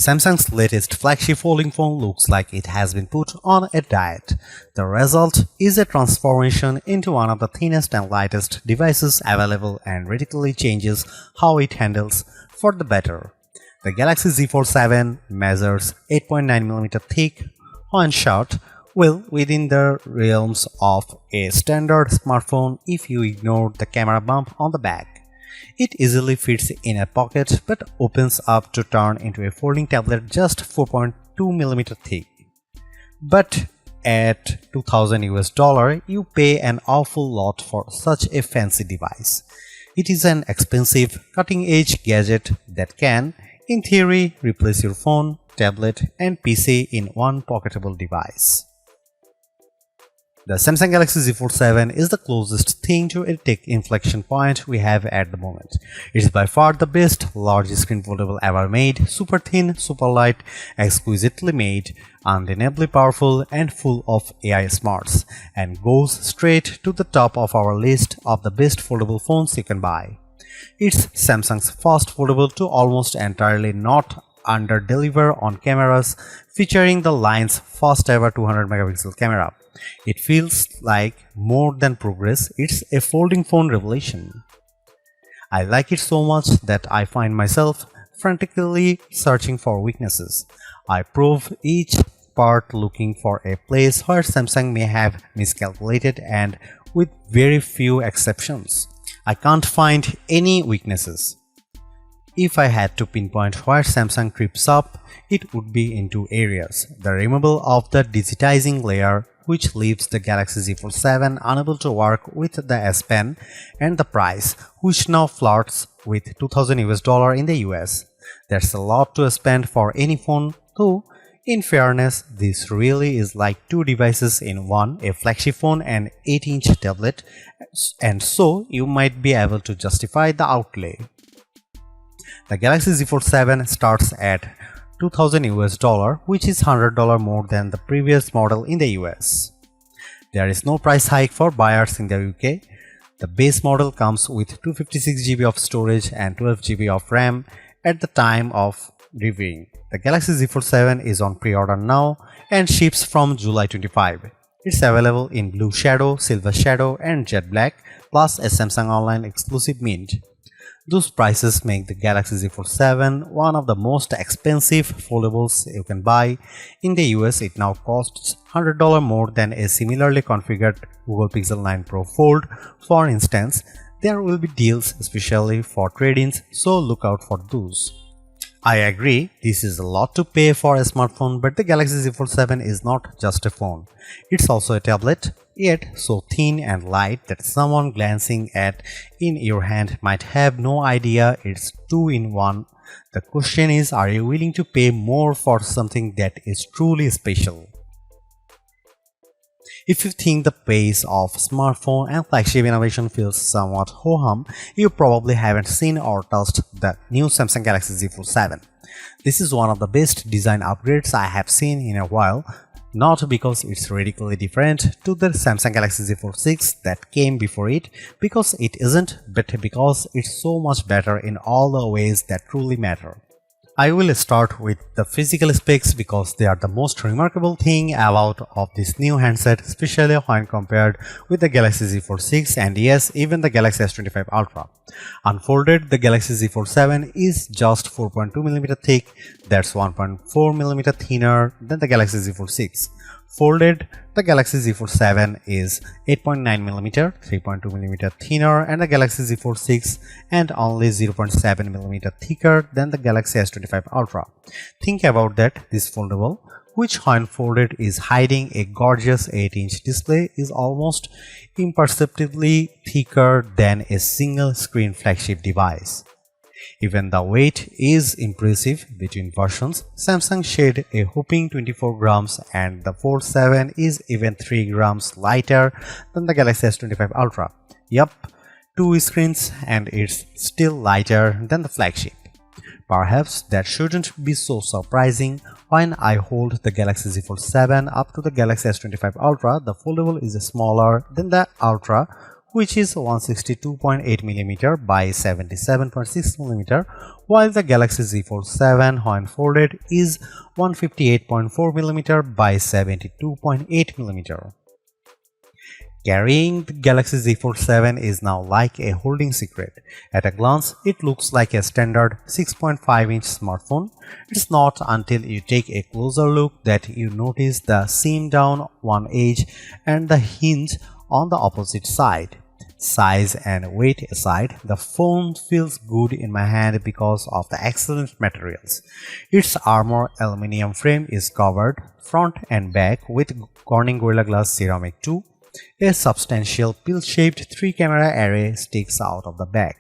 Samsung's latest flagship folding phone looks like it has been put on a diet. The result is a transformation into one of the thinnest and lightest devices available and radically changes how it handles for the better. The Galaxy Z Fold 7 measures 8.9mm thick and short, well within the realms of a standard smartphone if you ignore the camera bump on the back. It easily fits in a pocket but opens up to turn into a folding tablet just 4.2mm thick. But at $2,000 you pay an awful lot for such a fancy device. It is an expensive, cutting-edge gadget that can, in theory, replace your phone, tablet and PC in one pocketable device. The Samsung Galaxy Z Fold 7 is the closest thing to a tech inflection point we have at the moment. It is by far the best large screen foldable ever made, super thin, super light, exquisitely made, undeniably powerful and full of AI smarts, and goes straight to the top of our list of the best foldable phones you can buy. It's Samsung's first foldable to almost entirely not under-deliver on cameras, featuring the line's first ever 200MP camera. It feels like more than progress, it's a folding phone revelation. I like it so much that I find myself frantically searching for weaknesses. I probe each part looking for a place where Samsung may have miscalculated, and with very few exceptions, I can't find any weaknesses. If I had to pinpoint where Samsung trips up, it would be in two areas: the removal of the digitizing layer, which leaves the Galaxy Z Fold 7 unable to work with the S Pen, and the price, which now flirts with $2,000 in the US. That's a lot to spend for any phone, though in fairness, this really is like two devices in one, a flagship phone and 8-inch tablet, and so you might be able to justify the outlay. The Galaxy Z Fold 7 starts at $2,000, which is $100 more than the previous model in the US. There is no price hike for buyers in the UK. The base model comes with 256GB of storage and 12GB of RAM at the time of reviewing. The Galaxy Z Fold 7 is on pre-order now and ships from July 25. It's available in Blue Shadow, Silver Shadow and Jet Black, plus a Samsung Online exclusive mint. Those prices make the Galaxy Z Fold 7 one of the most expensive foldables you can buy. In the US, it now costs $100 more than a similarly configured Google Pixel 9 Pro Fold. For instance, there will be deals especially for trade-ins, so look out for those. I agree, this is a lot to pay for a smartphone, but the Galaxy Z Fold 7 is not just a phone. It's also a tablet, yet so thin and light that someone glancing at in your hand might have no idea it's two-in-one. The question is, are you willing to pay more for something that is truly special? If you think the pace of smartphone and flagship innovation feels somewhat ho-hum, you probably haven't seen or touched the new Samsung Galaxy Z Fold 7. This is one of the best design upgrades I have seen in a while, not because it's radically different to the Samsung Galaxy Z Fold 6 that came before it, because it isn't, but because it's so much better in all the ways that truly matter. I will start with the physical specs because they are the most remarkable thing about of this new handset, especially when compared with the Galaxy Z Fold 6 and yes, even the Galaxy S25 Ultra. Unfolded, the Galaxy Z Fold 7 is just 4.2mm thick, that's 1.4mm thinner than the Galaxy Z Fold 6. Folded, the Galaxy Z Fold 7 is 8.9mm, 3.2mm thinner and the Galaxy Z Fold 6 and only 0.7mm thicker than the Galaxy S25 Ultra. Think about that, this foldable, which when folded is hiding a gorgeous 8-inch display, is almost imperceptibly thicker than a single screen flagship device. Even the weight is impressive. Between versions, Samsung shed a whopping 24 grams and the Fold 7 is even 3 grams lighter than the Galaxy S25 Ultra. Yup, 2 screens and it's still lighter than the flagship. Perhaps that shouldn't be so surprising. When I hold the Galaxy Z Fold 7 up to the Galaxy S25 Ultra, the foldable is smaller than the Ultra, which is 162.8mm by 77.6mm, while the Galaxy Z Fold 7 when folded is 158.4mm by 72.8mm. Carrying the Galaxy Z Fold 7 is now like a holding secret. At a glance, it looks like a standard 6.5-inch smartphone. It's not until you take a closer look that you notice the seam down one edge and the hinge on the opposite side. Size and weight aside, the phone feels good in my hand because of the excellent materials. Its armor aluminum frame is covered front and back with Corning Gorilla Glass Ceramic 2. A substantial pill-shaped 3-camera array sticks out of the back.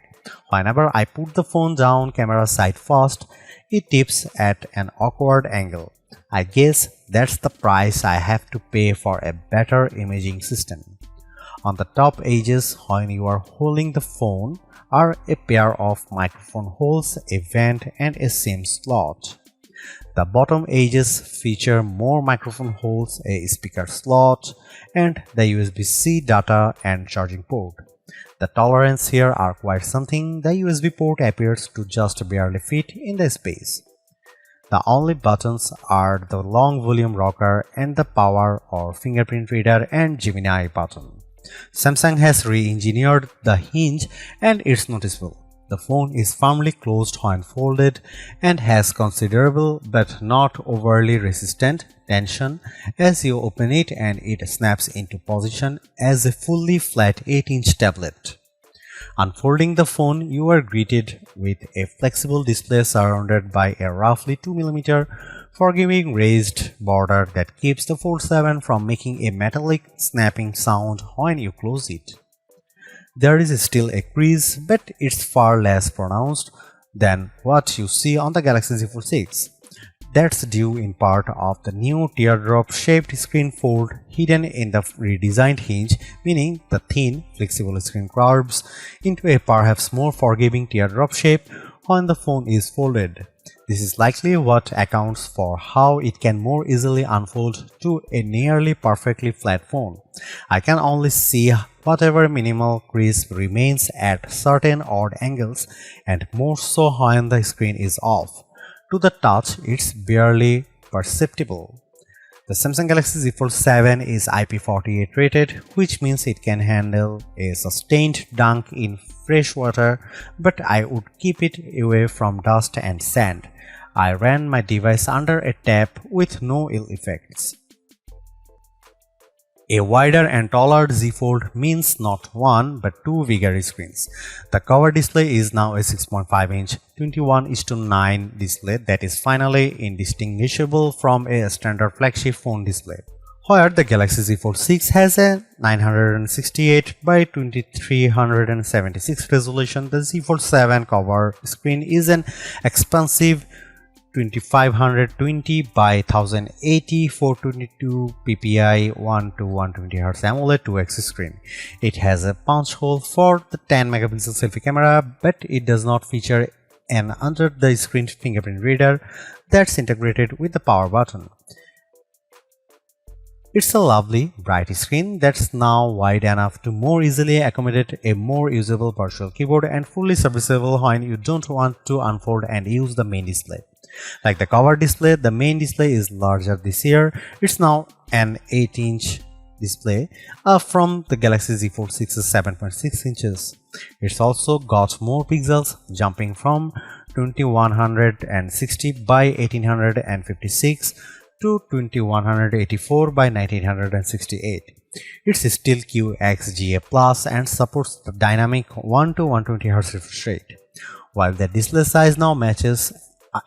Whenever I put the phone down camera side first, it tips at an awkward angle. I guess that's the price I have to pay for a better imaging system. On the top edges, when you are holding the phone, are a pair of microphone holes, a vent, and a SIM slot. The bottom edges feature more microphone holes, a speaker slot, and the USB-C data and charging port. The tolerances here are quite something. The USB port appears to just barely fit in the space. The only buttons are the long volume rocker and the power or fingerprint reader and Gemini button. Samsung has re-engineered the hinge and it's noticeable. The phone is firmly closed when folded and has considerable but not overly resistant tension as you open it, and it snaps into position as a fully flat 8-inch tablet. Unfolding the phone, you are greeted with a flexible display surrounded by a roughly 2mm forgiving raised border that keeps the Fold 7 from making a metallic snapping sound when you close it. There is still a crease, but it's far less pronounced than what you see on the Galaxy Z Fold 6. That's due in part of the new teardrop-shaped screen fold hidden in the redesigned hinge, meaning the thin, flexible screen curves into a perhaps more forgiving teardrop shape when the phone is folded. This is likely what accounts for how it can more easily unfold to a nearly perfectly flat phone. I can only see whatever minimal crease remains at certain odd angles, and more so when the screen is off. To the touch, it's barely perceptible. The Samsung Galaxy Z Fold 7 is IP48 rated, which means it can handle a sustained dunk in fresh water, but I would keep it away from dust and sand. I ran my device under a tap with no ill effects. A wider and taller Z Fold means not one but two bigger screens. The cover display is now a 6.5-inch 21:9 display that is finally indistinguishable from a standard flagship phone display. Where the Galaxy Z Fold 6 has a 968 by 2376 resolution, the Z Fold 7 cover screen is an expansive 2520 by 1080 422 ppi 1 to 120 Hz AMOLED 2x screen. It has a punch hole for the 10 megapixel selfie camera, but it does not feature an under the screen fingerprint reader that's integrated with the power button. It's a lovely, bright screen that's now wide enough to more easily accommodate a more usable virtual keyboard and fully serviceable when you don't want to unfold and use the main display. Like the cover display, the main display is larger this year. It's now an 8-inch display from the Galaxy Z Fold 6's 7.6 inches. It's also got more pixels, jumping from 2160 by 1856 to 2184 by 1968. It's still QXGA Plus and supports the dynamic 1 to 120 Hz refresh rate. While the display size now matches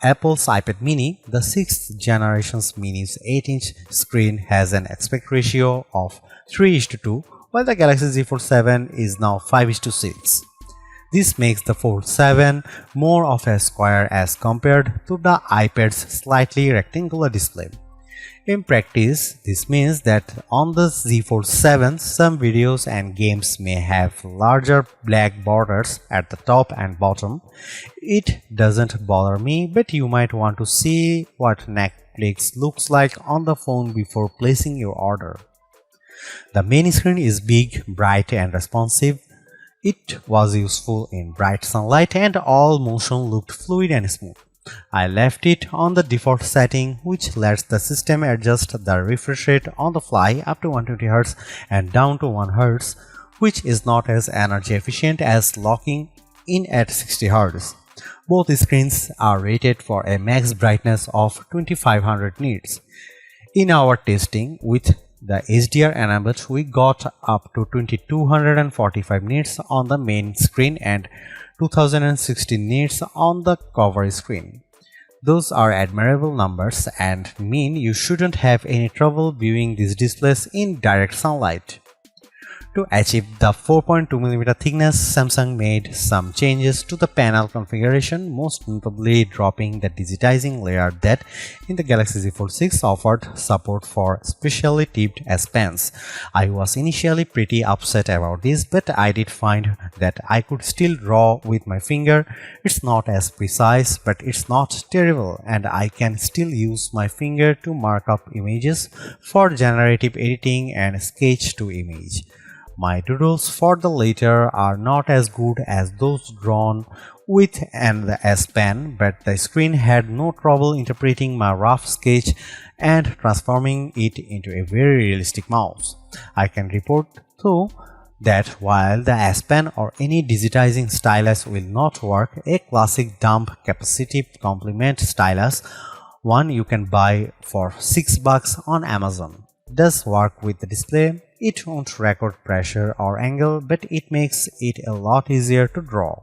Apple's iPad mini, the 6th generation's mini's 8-inch screen has an aspect ratio of 3:2, while the Galaxy Z Fold 7 is now 5:6. This makes the Fold 7 more of a square as compared to the iPad's slightly rectangular display. In practice, this means that on the Z Fold 7, some videos and games may have larger black borders at the top and bottom. It doesn't bother me, but you might want to see what Netflix looks like on the phone before placing your order. The main screen is big, bright and responsive. It was useful in bright sunlight and all motion looked fluid and smooth. I left it on the default setting, which lets the system adjust the refresh rate on the fly up to 120 Hz and down to 1 Hz, which is not as energy efficient as locking in at 60 Hz. Both screens are rated for a max brightness of 2500 nits. In our testing with the HDR enabled, we got up to 2245 nits on the main screen and 2016 nits on the cover screen. Those are admirable numbers and mean you shouldn't have any trouble viewing these displays in direct sunlight. To achieve the 4.2mm thickness, Samsung made some changes to the panel configuration, most notably dropping the digitizing layer that in the Galaxy Z Fold 6 offered support for specially tipped S Pens. I was initially pretty upset about this, but I did find that I could still draw with my finger. It's not as precise, but it's not terrible, and I can still use my finger to mark up images for generative editing and sketch to image. My doodles for the latter are not as good as those drawn with the S Pen, but the screen had no trouble interpreting my rough sketch and transforming it into a very realistic mouse. I can report though that while the S Pen or any digitizing stylus will not work, a classic dump capacitive complement stylus, one you can buy for $6 on Amazon, does work with the display. It won't record pressure or angle, but it makes it a lot easier to draw.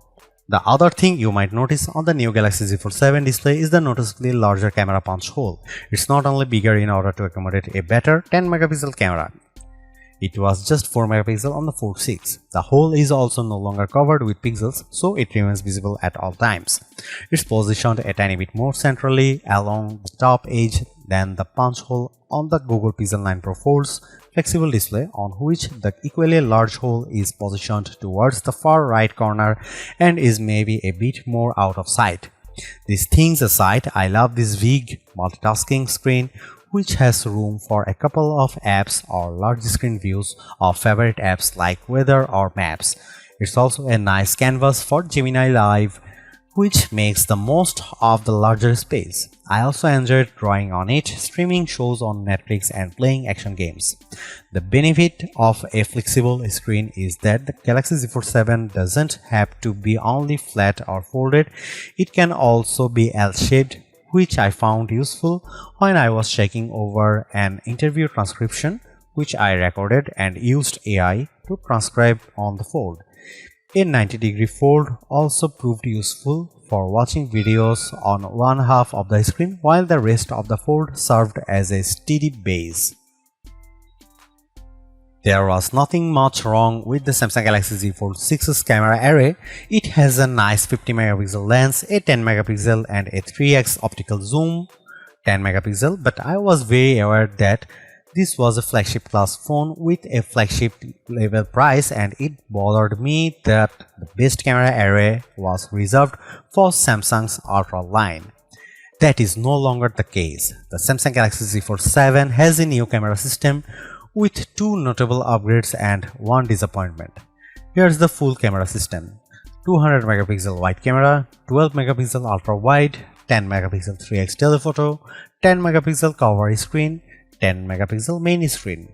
The other thing you might notice on the new Galaxy Z Fold 7 display is the noticeably larger camera punch hole. It's not only bigger in order to accommodate a better 10-megapixel camera. It was just 4 megapixel on the Fold 6. The hole is also no longer covered with pixels, so it remains visible at all times. It's positioned a tiny bit more centrally along the top edge than the punch hole on the Google Pixel 9 Pro Fold's flexible display, on which the equally large hole is positioned towards the far right corner and is maybe a bit more out of sight. These things aside, I love this big multitasking screen, which has room for a couple of apps or large screen views of favorite apps like weather or maps. It's also a nice canvas for Gemini Live, which makes the most of the larger space. I also enjoyed drawing on it, streaming shows on Netflix and playing action games. The benefit of a flexible screen is that the Galaxy Z Fold 7 doesn't have to be only flat or folded, it can also be L-shaped, which I found useful when I was checking over an interview transcription which I recorded and used AI to transcribe on the fold. A 90-degree fold also proved useful for watching videos on one half of the screen, while the rest of the fold served as a steady base. There was nothing much wrong with the Samsung Galaxy Z Fold 6's camera array. It has a nice 50-megapixel lens, a 10-megapixel and a 3x optical zoom, 10-megapixel, but I was very aware that this was a flagship class phone with a flagship level price, and it bothered me that the best camera array was reserved for Samsung's Ultra line. That is no longer the case. The Samsung Galaxy Z Fold 7 has a new camera system with two notable upgrades and one disappointment. Here's the full camera system: 200 megapixel wide camera, 12 megapixel ultra wide, 10 megapixel 3x telephoto, 10 megapixel cover screen, 10 megapixel main screen.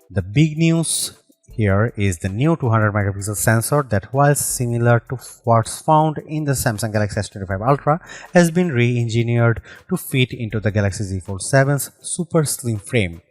The big news here is the new 200 megapixel sensor that, while similar to what's found in the Samsung Galaxy S25 Ultra, has been re-engineered to fit into the Galaxy Z Fold 7's super slim frame.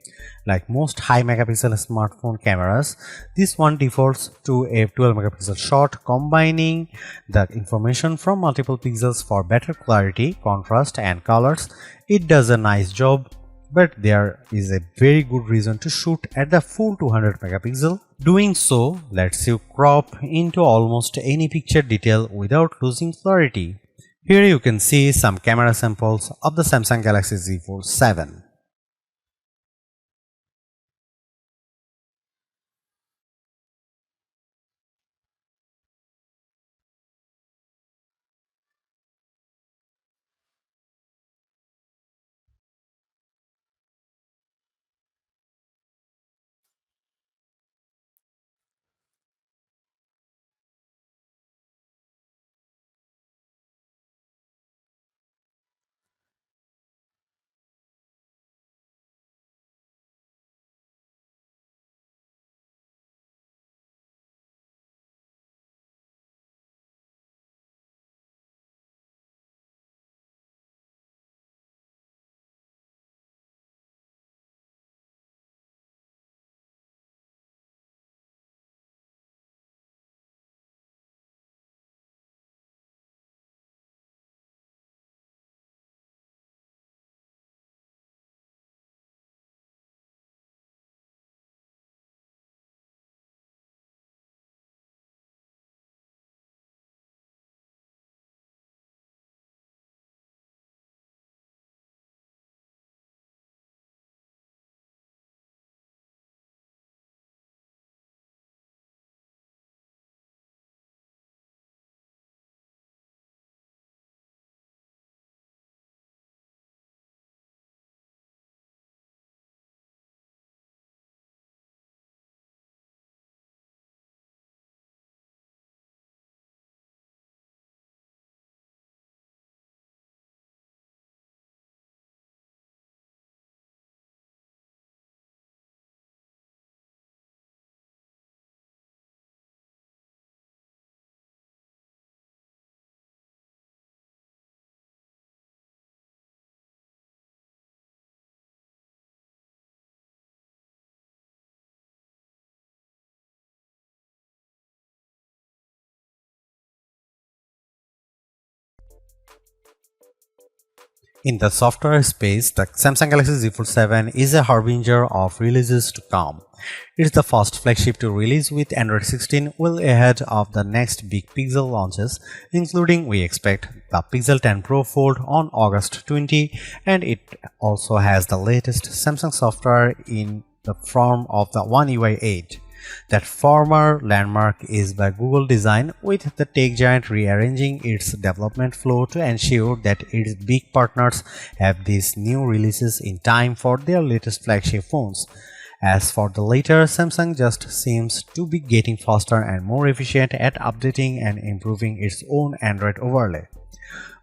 Like most high megapixel smartphone cameras, this one defaults to a 12 megapixel shot, combining the information from multiple pixels for better clarity, contrast and colors. It does a nice job, but there is a very good reason to shoot at the full 200 megapixel. Doing so lets you crop into almost any picture detail without losing clarity. Here you can see some camera samples of the Samsung Galaxy Z Fold 7. In the software space, the Samsung Galaxy Z Fold 7 is a harbinger of releases to come. It's the first flagship to release with Android 16, well ahead of the next big Pixel launches, including we expect the Pixel 10 Pro Fold on August 20, and it also has the latest Samsung software in the form of the One UI 8. That former landmark is by Google design, with the tech giant rearranging its development flow to ensure that its big partners have these new releases in time for their latest flagship phones. As for the latter, Samsung just seems to be getting faster and more efficient at updating and improving its own Android overlay.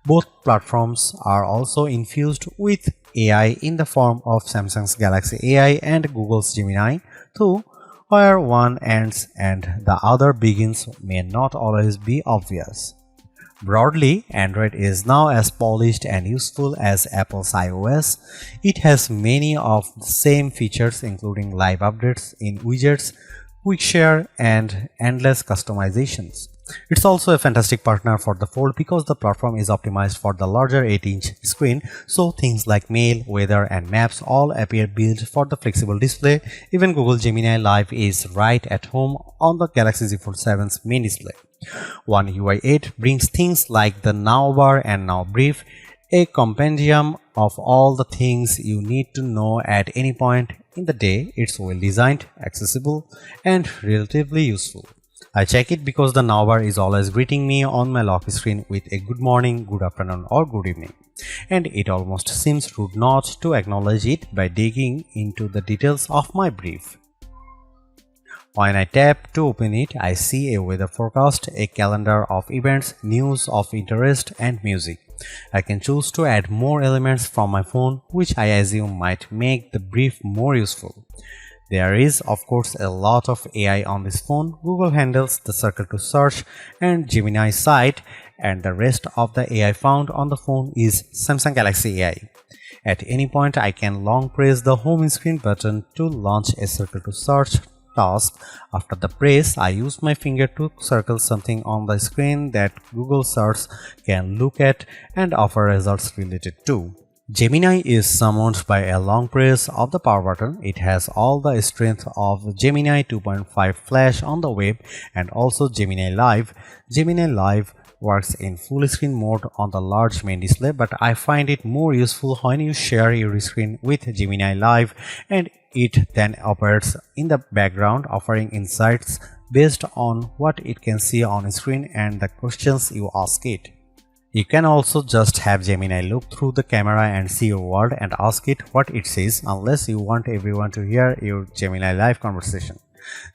Both platforms are also infused with AI in the form of Samsung's Galaxy AI and Google's Gemini, though where one ends and the other begins may not always be obvious. Broadly, Android is now as polished and useful as Apple's iOS. It has many of the same features, including live updates in widgets, quick share, and endless customizations. It's also a fantastic partner for the Fold because the platform is optimized for the larger 8-inch screen, so things like mail, weather, and maps all appear built for the flexible display. Even Google Gemini Live is right at home on the Galaxy Z Fold 7's main display. One UI 8 brings things like the Now bar and Now brief, a compendium of all the things you need to know at any point in the day. It's well designed, accessible, and relatively useful. I check it because the Now bar is always greeting me on my lock screen with a good morning, good afternoon, or good evening, and it almost seems rude not to acknowledge it by digging into the details of my brief. When I tap to open it, I see a weather forecast, a calendar of events, news of interest, and music. I can choose to add more elements from my phone, which I assume might make the brief more useful. There is, of course, a lot of AI on this phone. Google handles the circle to search and Gemini site, and the rest of the AI found on the phone is Samsung Galaxy AI. At any point, I can long press the home screen button to launch a circle to search task. After the press, I use my finger to circle something on the screen that Google search can look at and offer results related to. Gemini is summoned by a long press of the power button. It has all the strength of Gemini 2.5 Flash on the web and also Gemini Live. Gemini Live works in full screen mode on the large main display, but I find it more useful when you share your screen with Gemini Live and it then operates in the background, offering insights based on what it can see on screen and the questions you ask it. You can also just have Gemini look through the camera and see your world and ask it what it says, unless you want everyone to hear your Gemini Live conversation.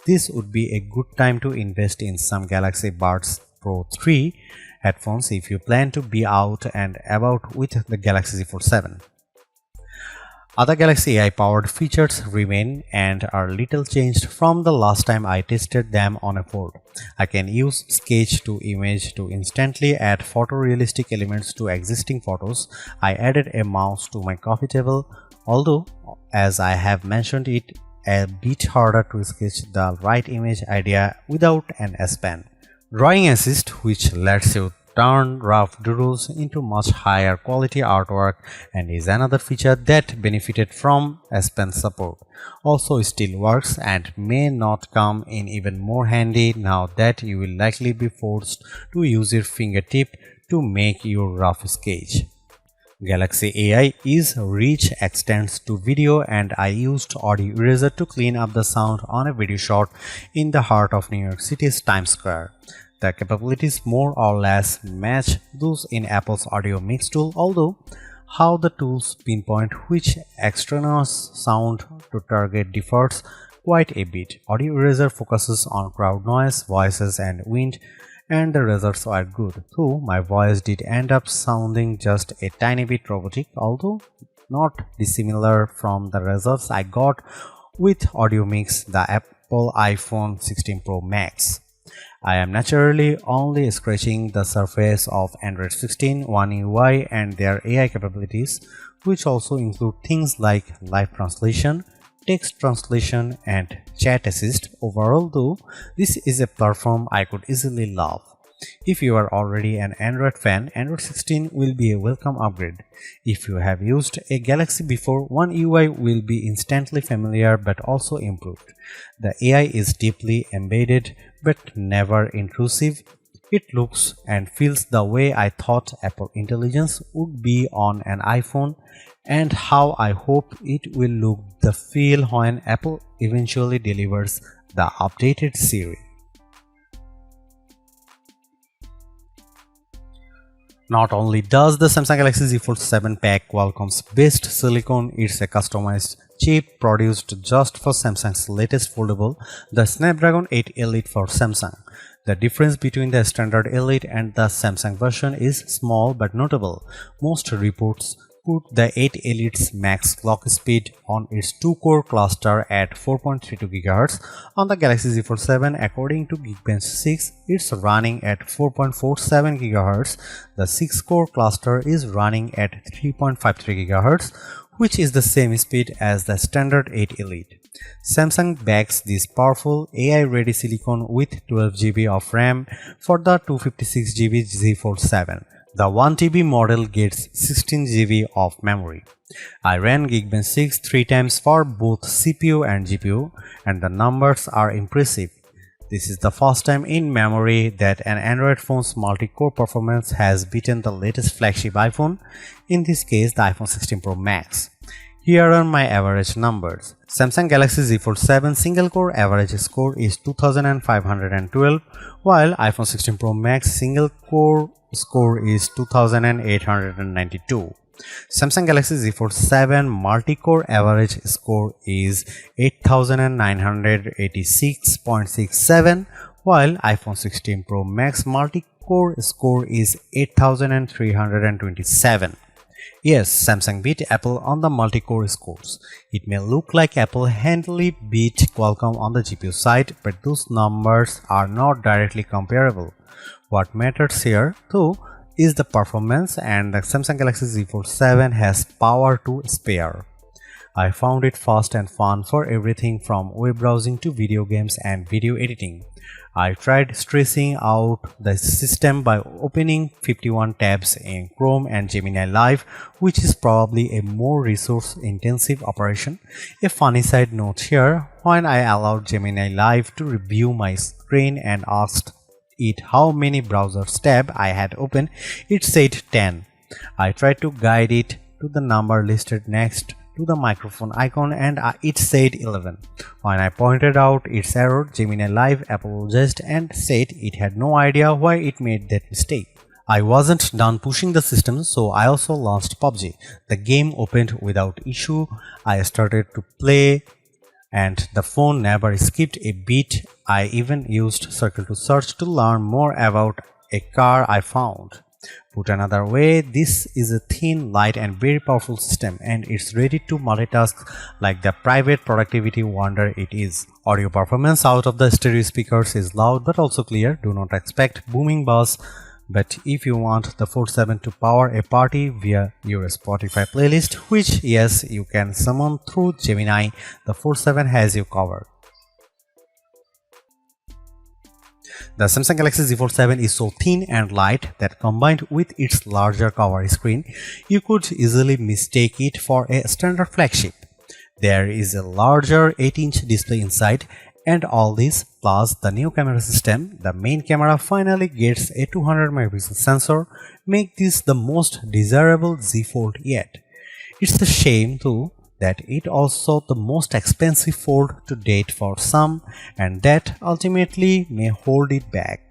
This would be a good time to invest in some Galaxy Buds Pro 3 headphones if you plan to be out and about with the Galaxy Z Fold 7. Other Galaxy AI powered features remain and are little changed from the last time I tested them on a Fold. I can use sketch to image to instantly add photorealistic elements to existing photos. I added a mouse to my coffee table, although as I have mentioned it a bit harder to sketch the right image idea without an S Pen. Drawing Assist, which lets you turn rough doodles into much higher quality artwork and is another feature that benefited from S Pen support. Also still works and may not come in even more handy now that you will likely be forced to use your fingertip to make your rough sketch. Galaxy AI is rich extends to video, and I used Audio Eraser to clean up the sound on a video shot in the heart of New York City's Times Square. The capabilities more or less match those in Apple's Audio Mix tool, although how the tools pinpoint which extraneous sound to target differs quite a bit. Audio Eraser focuses on crowd noise, voices, and wind, and the results are good, though my voice did end up sounding just a tiny bit robotic, although not dissimilar from the results I got with Audio Mix, the Apple iPhone 16 Pro Max. I am naturally only scratching the surface of Android 16, One UI, and their AI capabilities, which also include things like live translation, text translation, and chat assist. Overall, though, this is a platform I could easily love. If you are already an Android fan, Android 16 will be a welcome upgrade. If you have used a Galaxy before, One UI will be instantly familiar but also improved. The AI is deeply embedded but never intrusive. It looks and feels the way I thought Apple Intelligence would be on an iPhone, and how I hope it will look the feel when Apple eventually delivers the updated Siri. Not only does the Samsung Galaxy Z Fold 7 pack Qualcomm's best silicon, it's a customized chip produced just for Samsung's latest foldable, the Snapdragon 8 Elite for Samsung. The difference between the standard Elite and the Samsung version is small but notable. Most reports put the 8 Elite's max clock speed on its 2-core cluster at 4.32 GHz. On the Galaxy Z Fold 7, according to Geekbench 6, it's running at 4.47 GHz. The 6-core cluster is running at 3.53 GHz, which is the same speed as the standard 8 Elite. Samsung backs this powerful AI-ready silicon with 12 GB of RAM for the 256 GB Z Fold 7. The 1 TB model gets 16 GB of memory. I ran Geekbench 6 3 times for both CPU and GPU, and the numbers are impressive. This is the first time in memory that an Android phone's multi-core performance has beaten the latest flagship iPhone, in this case the iPhone 16 Pro Max. Here are my average numbers. Samsung Galaxy Z Fold 7 single-core average score is 2512, while iPhone 16 Pro Max single-core score is 2892. Samsung Galaxy Z Fold 7 multi-core average score is 8986.67, while iPhone 16 Pro Max multi-core score is 8327. Yes, Samsung beat Apple on the multi-core scores. It may look like Apple handily beat Qualcomm on the GPU side, but those numbers are not directly comparable. What matters here, though, is the performance, and the Samsung Galaxy Z Fold 7 has power to spare. I found it fast and fun for everything from web browsing to video games and video editing. I tried stressing out the system by opening 51 tabs in Chrome and Gemini Live, which is probably a more resource-intensive operation. A funny side note here, when I allowed Gemini Live to review my screen and asked it how many browser tabs I had opened, it said 10. I tried to guide it to the number listed next to the microphone icon, and it said 11. When I pointed out its error, Gemini Live apologized and said it had no idea why it made that mistake. I wasn't done pushing the system, so I also launched PUBG. The game opened without issue. I started to play and the phone never skipped a beat. I even used Circle to search to learn more about a car I found. Put another way, this is a thin, light and very powerful system, and it's ready to multitask like the private productivity wonder it is. Audio performance out of the stereo speakers is loud but also clear. Do not expect booming bass, but if you want the Fold 7 to power a party via your Spotify playlist, which yes, you can summon through Gemini, the Fold 7 has you covered. The Samsung Galaxy Z Fold 7 is so thin and light that combined with its larger cover screen, you could easily mistake it for a standard flagship. There is a larger 8-inch display inside, and all this plus the new camera system, the main camera finally gets a 200 megapixel sensor, make this the most desirable Z Fold yet. It's a shame too that it also the most expensive fold to date for some, and that ultimately may hold it back.